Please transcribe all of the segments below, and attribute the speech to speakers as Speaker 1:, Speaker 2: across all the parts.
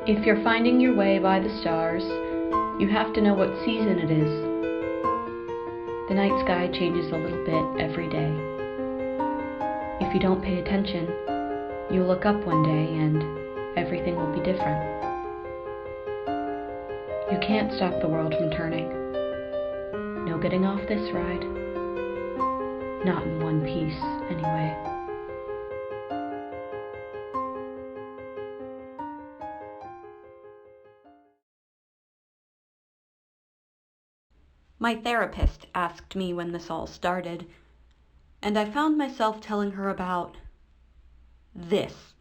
Speaker 1: If you're finding your way by the stars, you have to know what season it is. The night sky changes a little bit every day. If you don't pay attention, you'll look up one day and everything will be different. You can't stop the world from turning. No getting off this ride. Not in one piece, anyway. My therapist asked me when this all started, and I found myself telling her about this.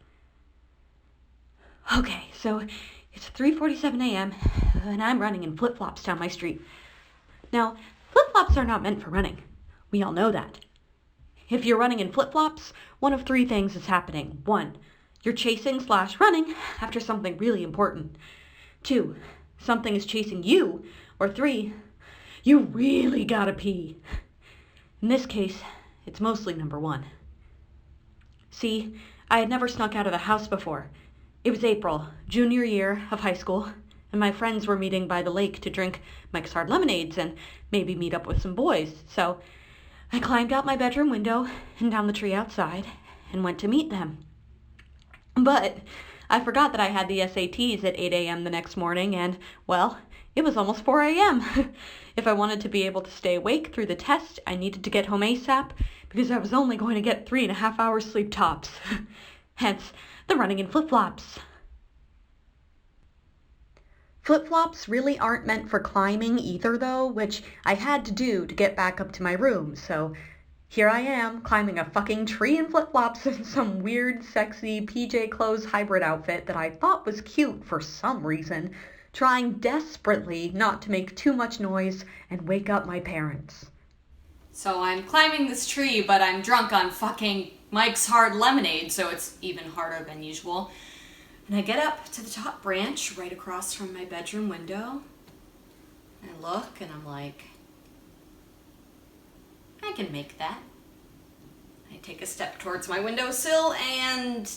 Speaker 1: Okay, so it's 3:47 a.m. and I'm running in flip-flops down my street. Now, flip-flops are not meant for running. We all know that. If you're running in flip-flops, one of three things is happening. 1, you're chasing/running after something really important. 2, something is chasing you. Or 3, you really gotta pee. In this case, it's mostly number 1. See, I had never snuck out of the house before. It was April, junior year of high school, and my friends were meeting by the lake to drink Mike's Hard Lemonades and maybe meet up with some boys. So I climbed out my bedroom window and down the tree outside and went to meet them. But I forgot that I had the SATs at 8 a.m. the next morning and, well, it was almost 4 a.m. If I wanted to be able to stay awake through the test, I needed to get home ASAP because I was only going to get 3.5 hours sleep tops. Hence, the running in flip-flops. Flip-flops really aren't meant for climbing either though, which I had to do to get back up to my room, so here I am, climbing a fucking tree in flip-flops in some weird, sexy PJ clothes hybrid outfit that I thought was cute for some reason, trying desperately not to make too much noise and wake up my parents.
Speaker 2: So I'm climbing this tree, but I'm drunk on fucking Mike's Hard Lemonade, so it's even harder than usual. And I get up to the top branch right across from my bedroom window. And I look and I'm like, I can make that. I take a step towards my windowsill and,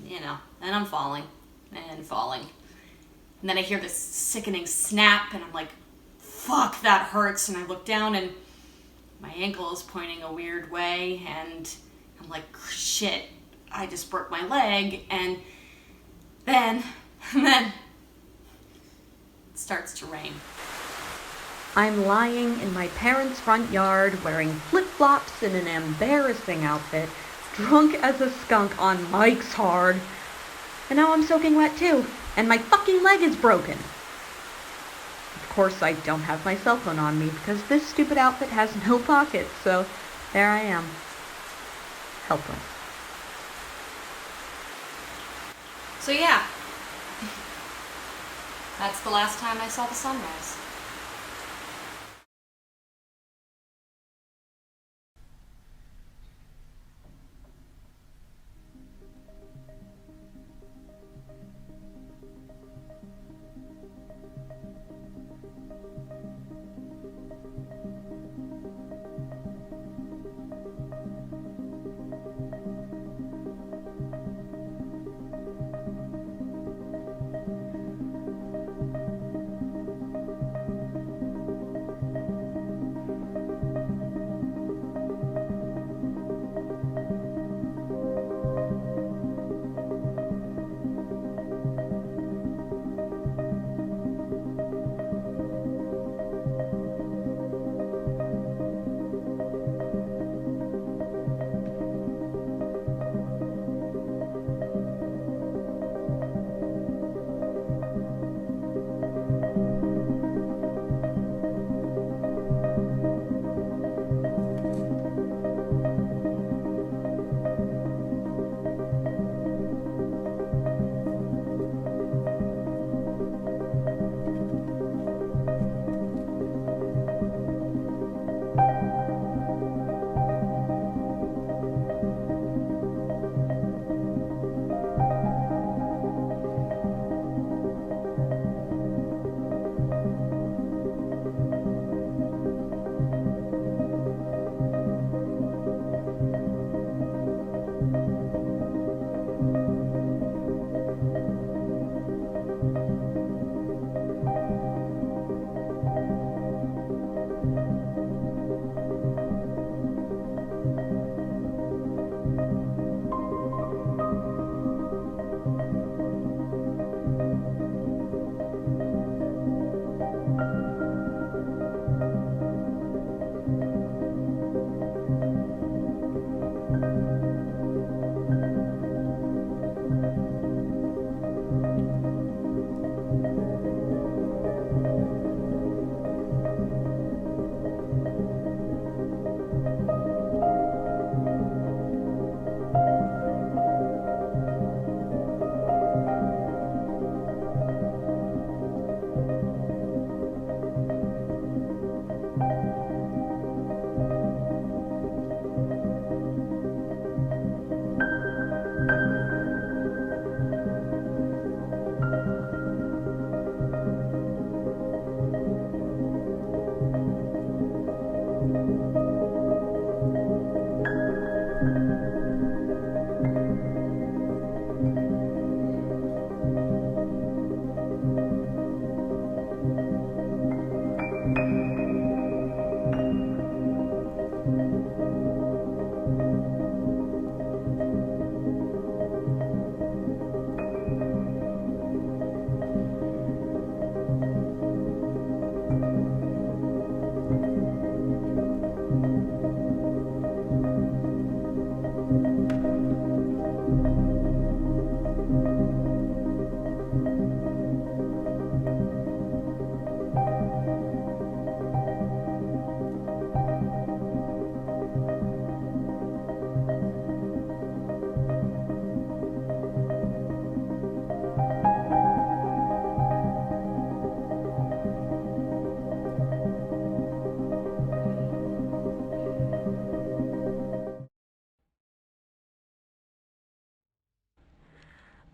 Speaker 2: and I'm falling and falling. And then I hear this sickening snap and I'm like, fuck, that hurts. And I look down and my ankle is pointing a weird way and I'm like, shit, I just broke my leg. And then it starts to rain.
Speaker 1: I'm lying in my parents' front yard wearing flip-flops and an embarrassing outfit, drunk as a skunk on Mike's Hard. And now I'm soaking wet too, and my fucking leg is broken. Of course, I don't have my cell phone on me because this stupid outfit has no pockets, so there I am. Helpless.
Speaker 2: So yeah, that's the last time I saw the sunrise.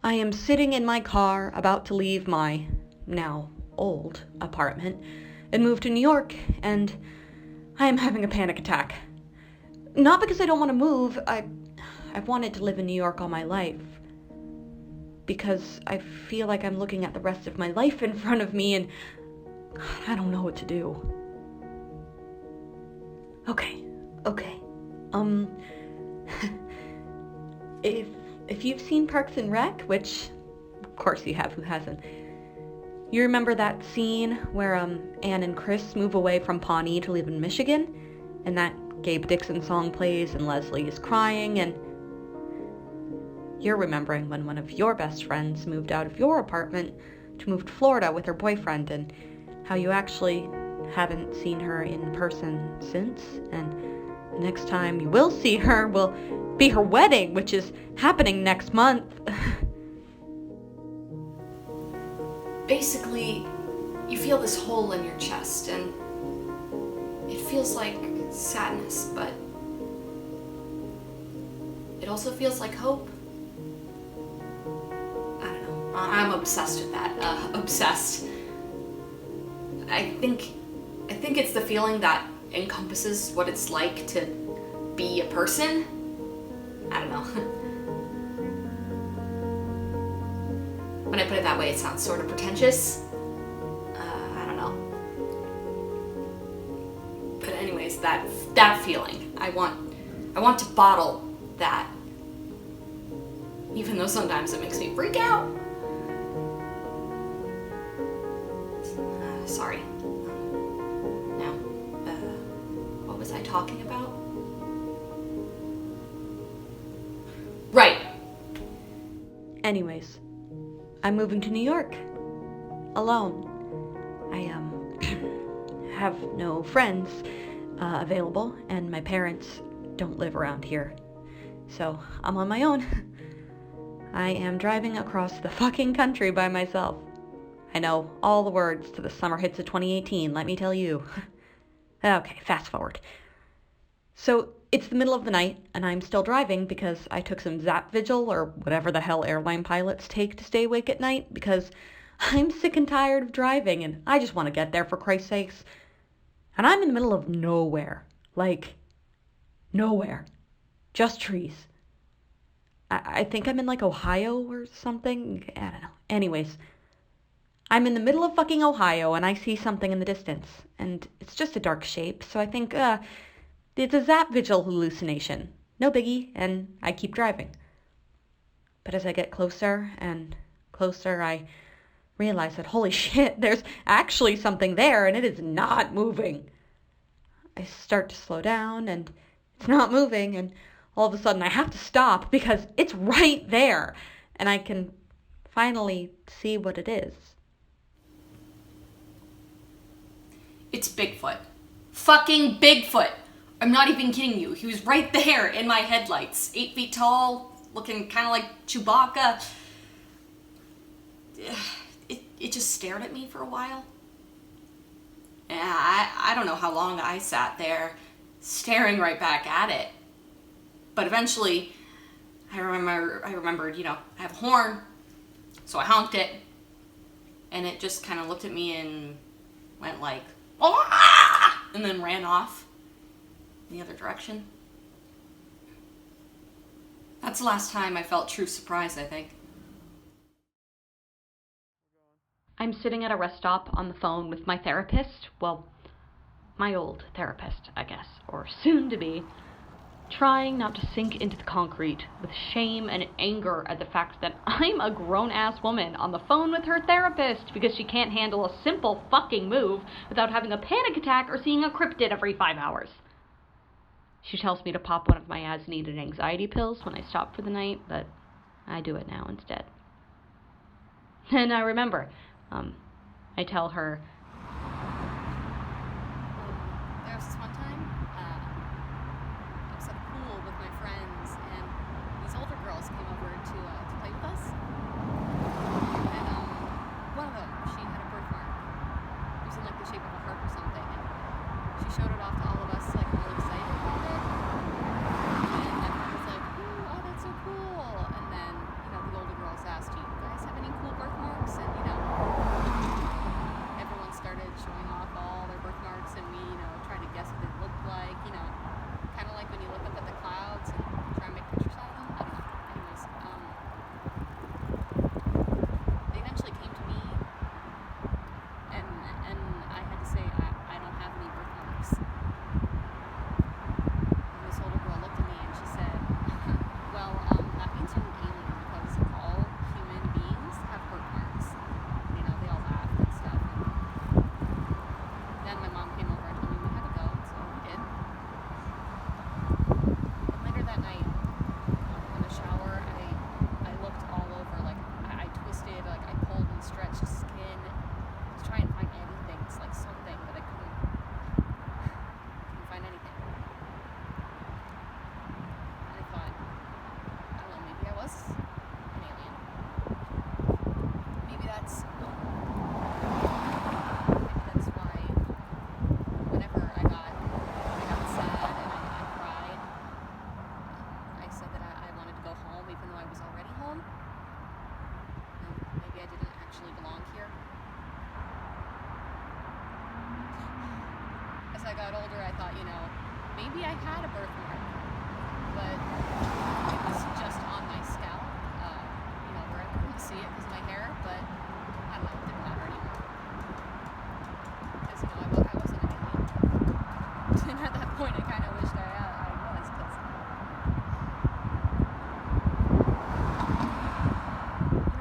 Speaker 1: I am sitting in my car about to leave my now old apartment and move to New York, and I am having a panic attack. Not because I don't want to move. I've wanted to live in New York all my life. Because I feel like I'm looking at the rest of my life in front of me and I don't know what to do. Okay. If you've seen Parks and Rec, which of course you have, who hasn't? You remember that scene where Anne and Chris move away from Pawnee to live in Michigan, and that Gabe Dixon song plays and Leslie is crying, and you're remembering when one of your best friends moved out of your apartment to move to Florida with her boyfriend, and how you actually haven't seen her in person since, and the next time you will see her will be her wedding, which is happening next month.
Speaker 2: Basically, you feel this hole in your chest, and it feels like sadness, but it also feels like hope. I don't know. I'm obsessed with that. Obsessed. I think it's the feeling that encompasses what it's like to be a person. I don't know. When I put it that way, it sounds sort of pretentious. I don't know. But anyways, that feeling, I want to bottle that. Even though sometimes it makes me freak out. Sorry. Now, what was I talking about? Right.
Speaker 1: Anyways, I'm moving to New York. Alone. I have no friends available, and my parents don't live around here. So I'm on my own. I am driving across the fucking country by myself. I know all the words to the summer hits of 2018, let me tell you. Okay, fast forward. So it's the middle of the night, and I'm still driving because I took some Zap Vigil, or whatever the hell airline pilots take to stay awake at night, because I'm sick and tired of driving, and I just want to get there, for Christ's sakes. And I'm in the middle of nowhere. Like, nowhere. Just trees. I think I'm in, like, Ohio or something. I don't know. Anyways, I'm in the middle of fucking Ohio, and I see something in the distance. And it's just a dark shape, so I think, it's a Zap Vigil hallucination. No biggie, and I keep driving. But as I get closer and closer, I realize that, holy shit, there's actually something there, and it is not moving. I start to slow down, and it's not moving, and all of a sudden I have to stop because it's right there, and I can finally see what it is.
Speaker 2: It's Bigfoot. Fucking Bigfoot. I'm not even kidding you. He was right there in my headlights. 8 feet tall, looking kind of like Chewbacca. It just stared at me for a while. And I don't know how long I sat there staring right back at it. But eventually, I remembered, I have a horn. So I honked it. And it just kind of looked at me and went like, "Ah!" and then ran off in the other direction. That's the last time I felt true surprise, I think.
Speaker 1: I'm sitting at a rest stop on the phone with my therapist, well, my old therapist, I guess, or soon to be, trying not to sink into the concrete with shame and anger at the fact that I'm a grown-ass woman on the phone with her therapist because she can't handle a simple fucking move without having a panic attack or seeing a cryptid every 5 hours. She tells me to pop one of my as-needed anxiety pills when I stop for the night, but I do it now instead. And I remember, I tell her,
Speaker 3: there was this one time, I was at a pool with my friends, and these older girls came over to play with us. And one of them, she had a birthmark. It was in like the shape of a heart or something, and she showed it off to all of us, like really excited about it. And everyone was like, "Ooh, oh, that's so cool!" And then, the older girls asked, actually belong here. As I got older, I thought, maybe I had a birthmark, but it was just on my scalp, where I couldn't see it because of my hair, but I don't know, it didn't matter anymore. Because, I wasn't an alien. And at that point, I kind of wished I was, because,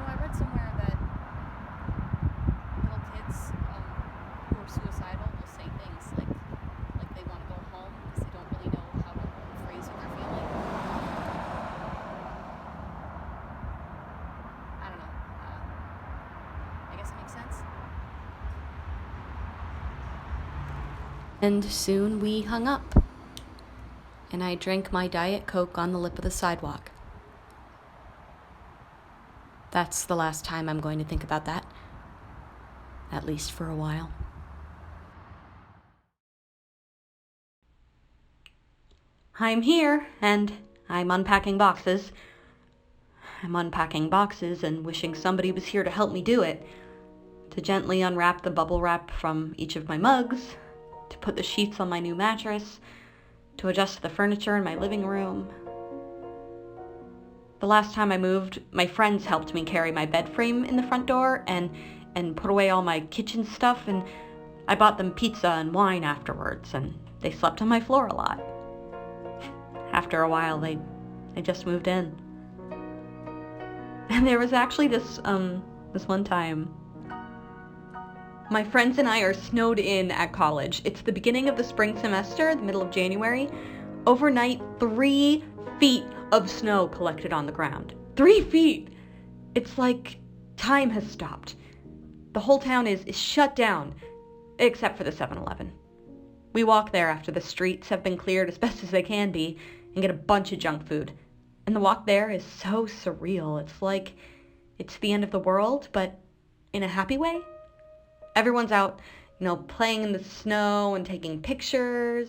Speaker 3: I read somewhere that little kids who are suicidal will say things like they want to go home because they don't really know how to phrase what they're feeling. I don't know. I guess it makes sense.
Speaker 2: And soon we hung up, and I drank my Diet Coke on the lip of the sidewalk. That's the last time I'm going to think about that, at least for a while.
Speaker 1: I'm here, and I'm unpacking boxes. I'm unpacking boxes and wishing somebody was here to help me do it. To gently unwrap the bubble wrap from each of my mugs, to put the sheets on my new mattress, to adjust the furniture in my living room. The last time I moved, my friends helped me carry my bed frame in the front door and put away all my kitchen stuff, and I bought them pizza and wine afterwards, and they slept on my floor a lot. After a while, they just moved in. And there was actually this one time, my friends and I are snowed in at college. It's the beginning of the spring semester, the middle of January. Overnight, 3 feet of snow collected on the ground. 3 feet! It's like time has stopped. The whole town is shut down, except for the 7-Eleven. We walk there after the streets have been cleared as best as they can be and get a bunch of junk food. And the walk there is so surreal. It's like it's the end of the world, but in a happy way. Everyone's out, playing in the snow and taking pictures.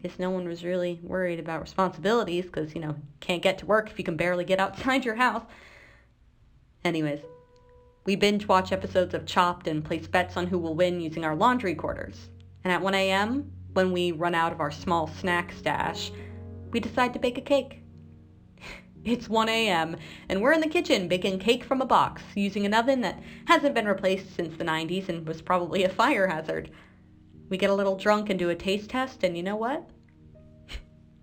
Speaker 1: Guess no one was really worried about responsibilities because, can't get to work if you can barely get outside your house. Anyways, we binge watch episodes of Chopped and place bets on who will win using our laundry quarters. And at 1 a.m., when we run out of our small snack stash, we decide to bake a cake. It's 1 a.m., and we're in the kitchen baking cake from a box, using an oven that hasn't been replaced since the 90s and was probably a fire hazard. We get a little drunk and do a taste test, and you know what?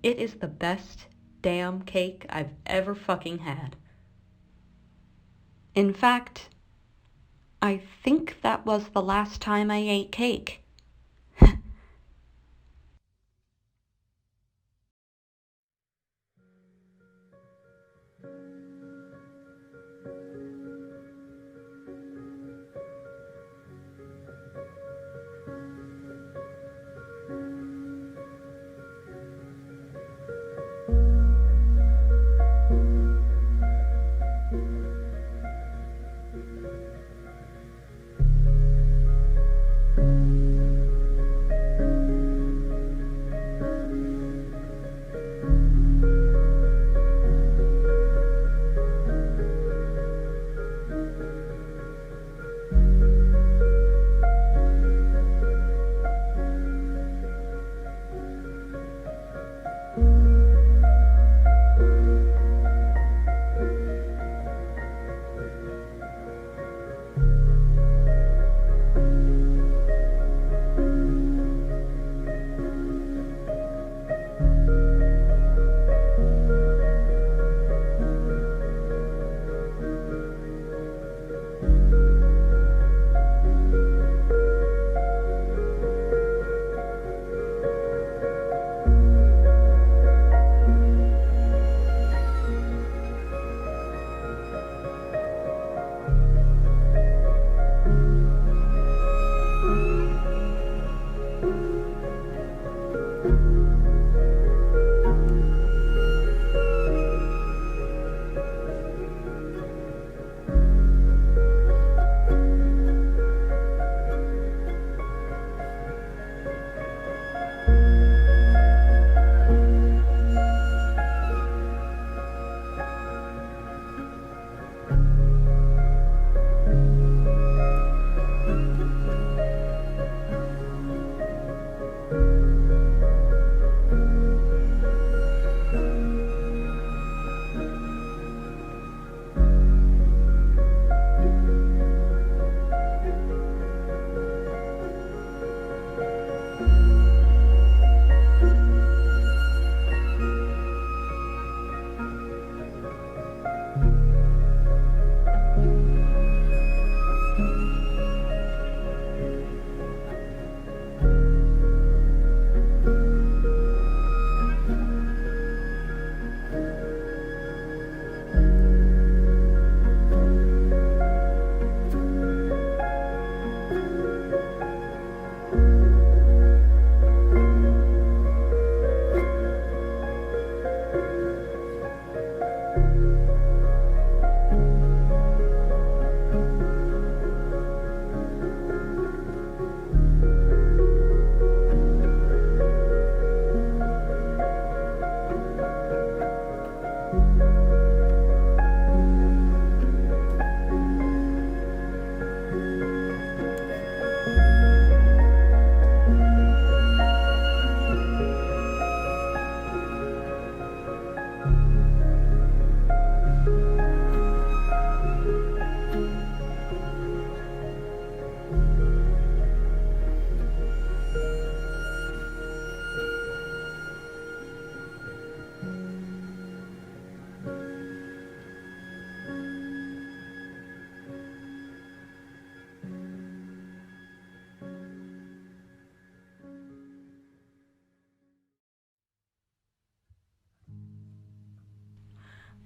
Speaker 1: It is the best damn cake I've ever fucking had. In fact, I think that was the last time I ate cake.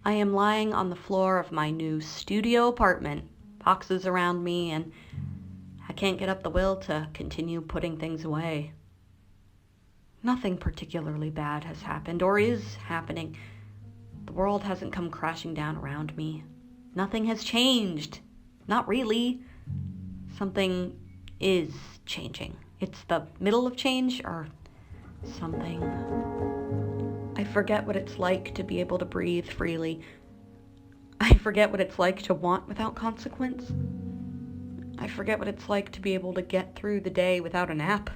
Speaker 1: I am lying on the floor of my new studio apartment, boxes around me, and I can't get up the will to continue putting things away. Nothing particularly bad has happened or is happening. The world hasn't come crashing down around me. Nothing has changed. Not really. Something is changing. It's the middle of change or something. I forget what it's like to be able to breathe freely. I forget what it's like to want without consequence. I forget what it's like to be able to get through the day without a nap.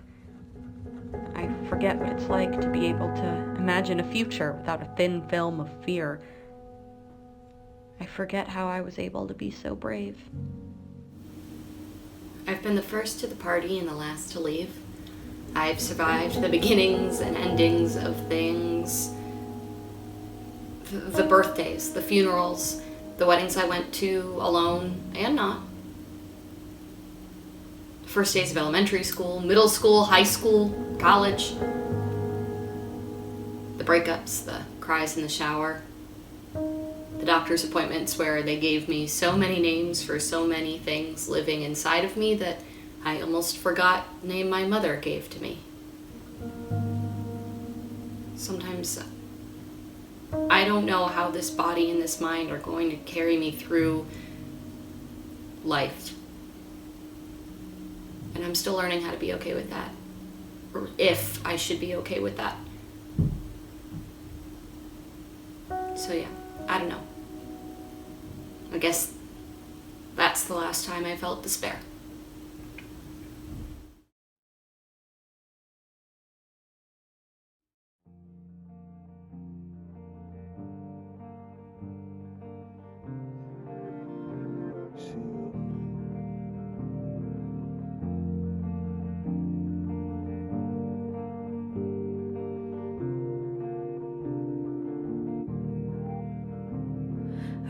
Speaker 1: I forget what it's like to be able to imagine a future without a thin film of fear. I forget how I was able to be so brave.
Speaker 2: I've been the first to the party and the last to leave. I've survived the beginnings and endings of things. The birthdays, the funerals, the weddings I went to alone and not. First days of elementary school, middle school, high school, college. The breakups, the cries in the shower. The doctor's appointments where they gave me so many names for so many things living inside of me that I almost forgot the name my mother gave to me. Sometimes I don't know how this body and this mind are going to carry me through life. And I'm still learning how to be okay with that. Or if I should be okay with that. So yeah, I don't know. I guess that's the last time I felt despair.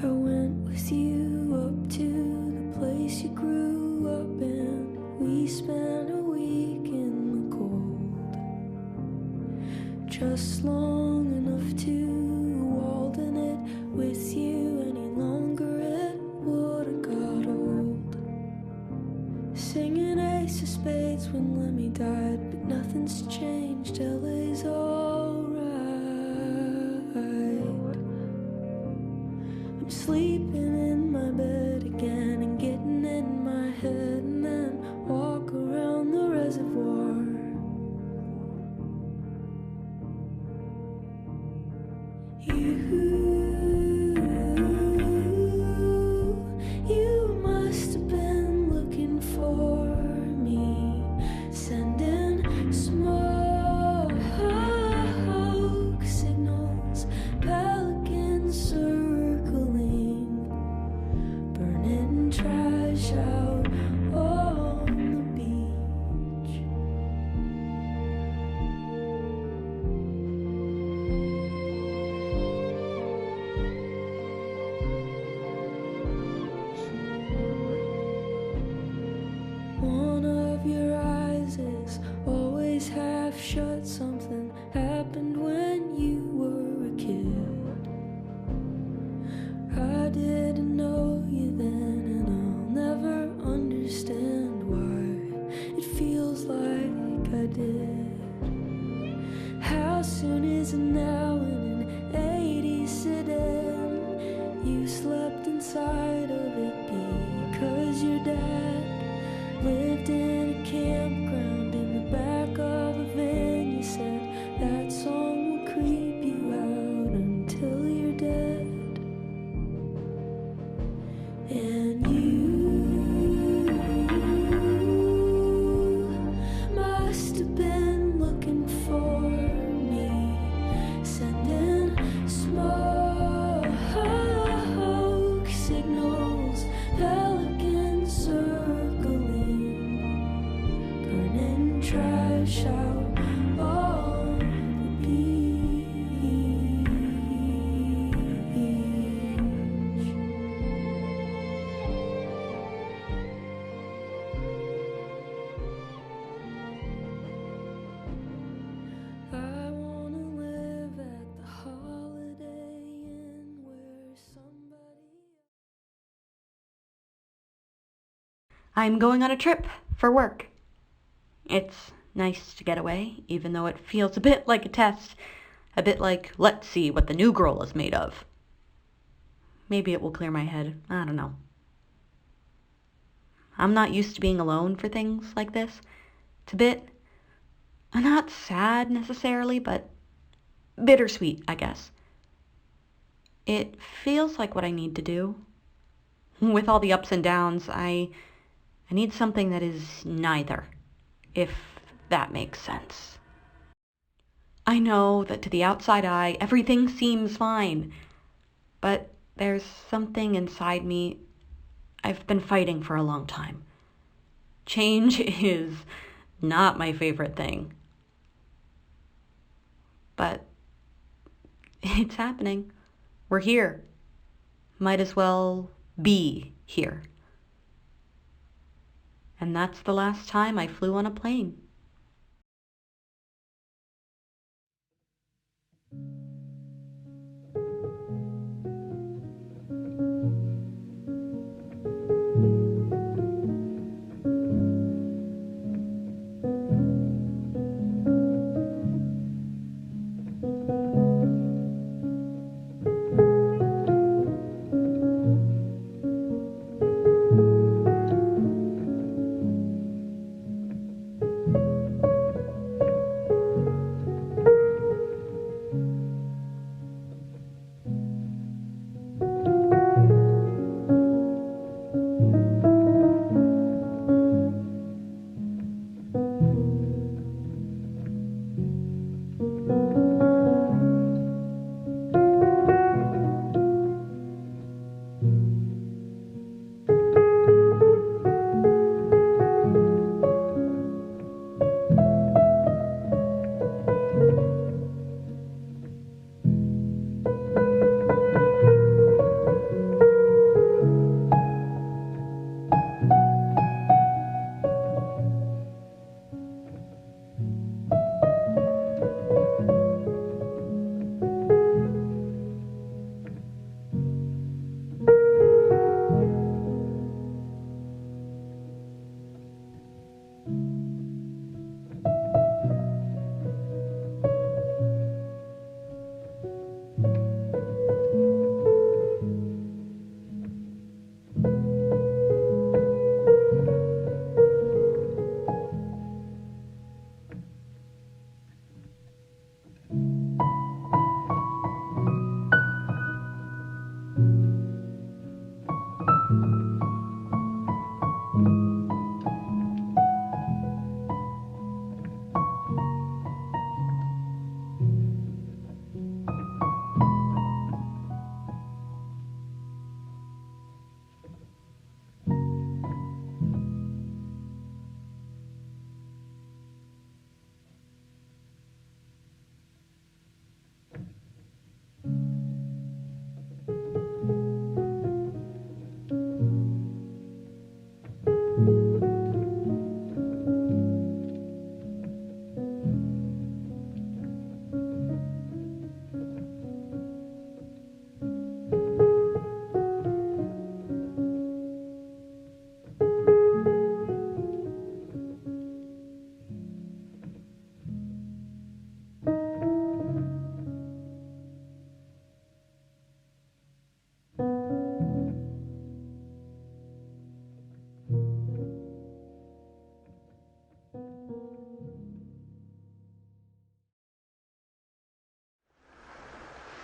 Speaker 4: I went with you up to the place you grew up in. We spent a week in the cold, just long enough to waltz in it with you. Any longer it would've got old. Singing Ace of Spades when Lemmy died, but nothing's changed. LA's alright. I'm sleeping in my bed again and getting in my head, and then walk around the reservoir. You must have been looking for me, sending smoke signals, pelicans circling, burning trash out on the beach. One of your eyes is always half shut. Something happened when you were a kid. I didn't know you then, and I'll never understand why it feels like I did. How soon is it now in an 80s sedan? You slept inside of it because your dad lived in a campground in the back of a van. You said that song will creep you out until you're dead. And you must have been looking for me, sending smoke signals, pelicans circling,
Speaker 1: I'm going on a trip for work. It's nice to get away, even though it feels a bit like a test. A bit like, let's see what the new girl is made of. Maybe it will clear my head. I don't know. I'm not used to being alone for things like this. It's a bit, not sad necessarily, but bittersweet, I guess. It feels like what I need to do. With all the ups and downs, I need something that is neither, if that makes sense. I know that to the outside eye, everything seems fine, but there's something inside me I've been fighting for a long time. Change is not my favorite thing. But it's happening. We're here. Might as well be here. And that's the last time I flew on a plane.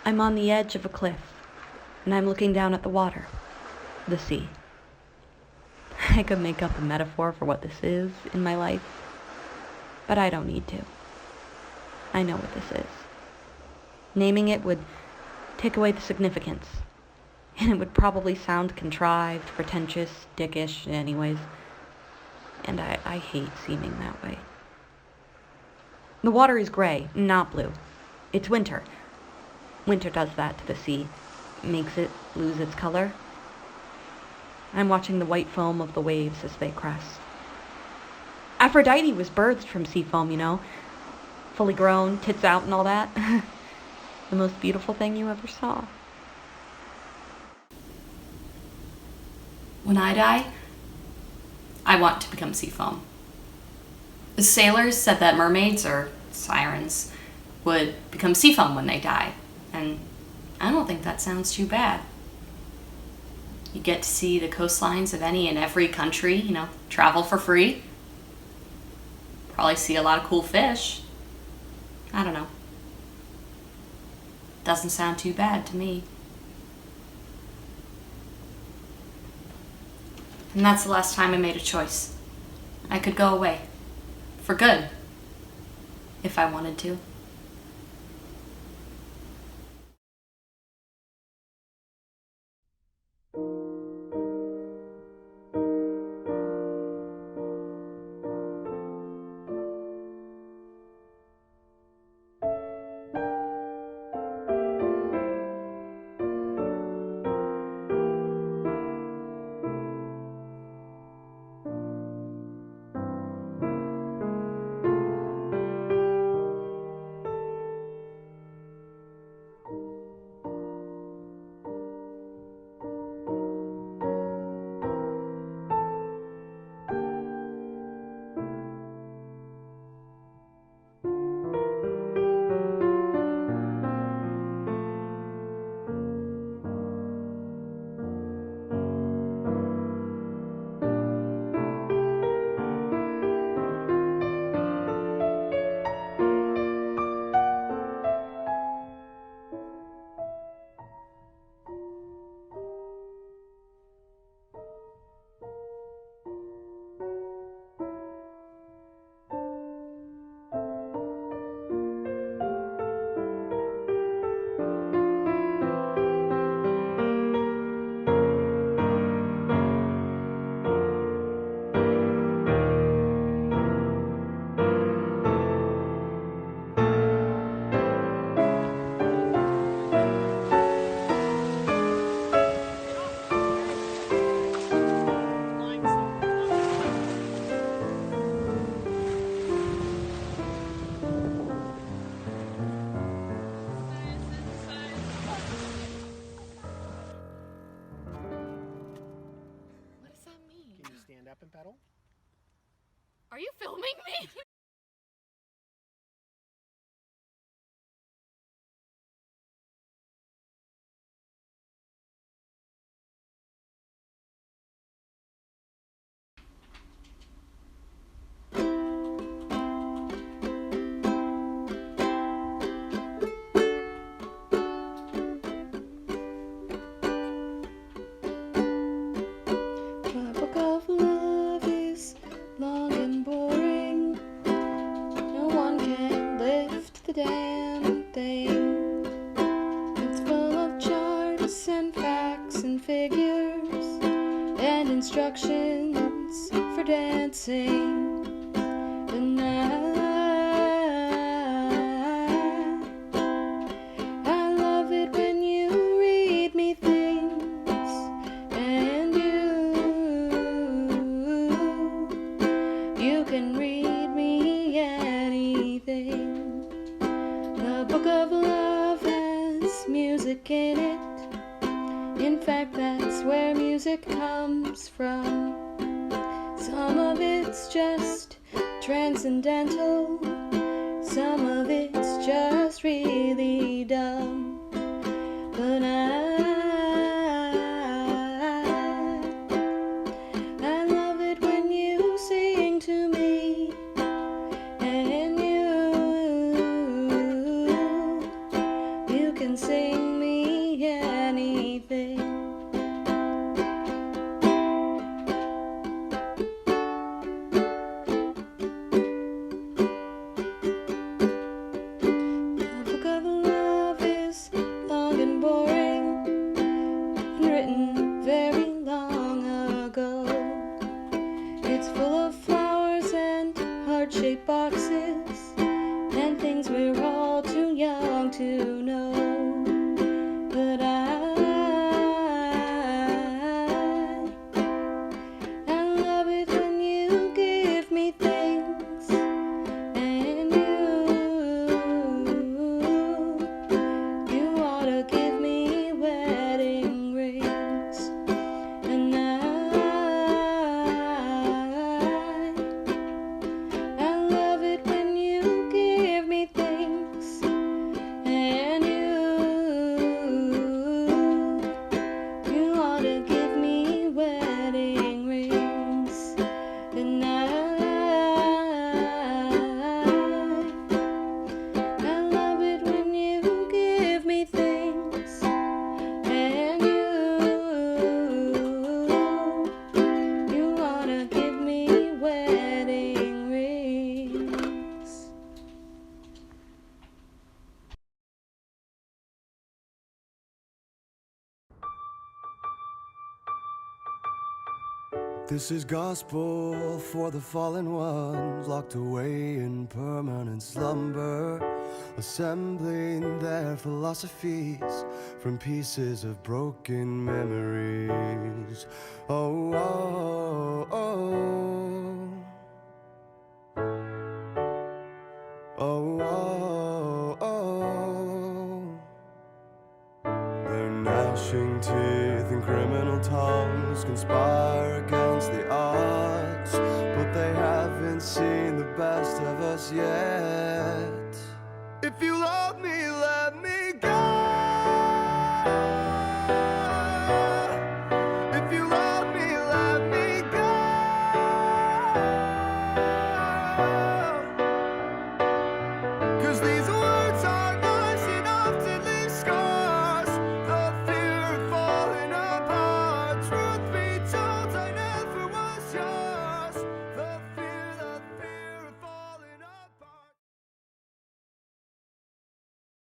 Speaker 1: I'm on the edge of a cliff, and I'm looking down at the water, the sea. I could make up a metaphor for what this is in my life, but I don't need to. I know what this is. Naming it would take away the significance, and it would probably sound contrived, pretentious, dickish anyways, and I hate seeming that way. The water is gray, not blue. It's winter. Winter does that to the sea, makes it lose its color. I'm watching the white foam of the waves as they crest. Aphrodite was birthed from sea foam, you know. Fully grown, tits out and all that. The most beautiful thing you ever saw.
Speaker 2: When I die, I want to become seafoam. The sailors said that mermaids, or sirens, would become seafoam when they die, and I don't think that sounds too bad. You get to see the coastlines of any and every country, travel for free. Probably see a lot of cool fish. I don't know. Doesn't sound too bad to me. And that's the last time I made a choice. I could go away. For good. If I wanted to.
Speaker 5: Up and pedal.
Speaker 3: Are you filming me?
Speaker 4: My book of love is long and boring. No one can lift the damn thing. It's full of charts and facts and figures and instructions for dancing. And I love it when you read me things, and you can read me anything. The book of love has music in it. In fact, that's where music comes from. Some of it's just transcendental, some of it's just really dumb. But I love it when you sing to me, and you can sing me anything. The book of love is long and boring, and written very long ago. It's full of flowers and heart-shaped boxes and things we're all too young to know. But I love it when you give me things, and you ought to give me wedding rings. And
Speaker 5: This is gospel for the fallen ones, locked away in permanent slumber, assembling their philosophies from pieces of broken memories. Oh, oh, oh. Oh, oh, oh. Their gnashing teeth and criminal tongues conspire against the odds, but they haven't seen the best of us yet. If you love me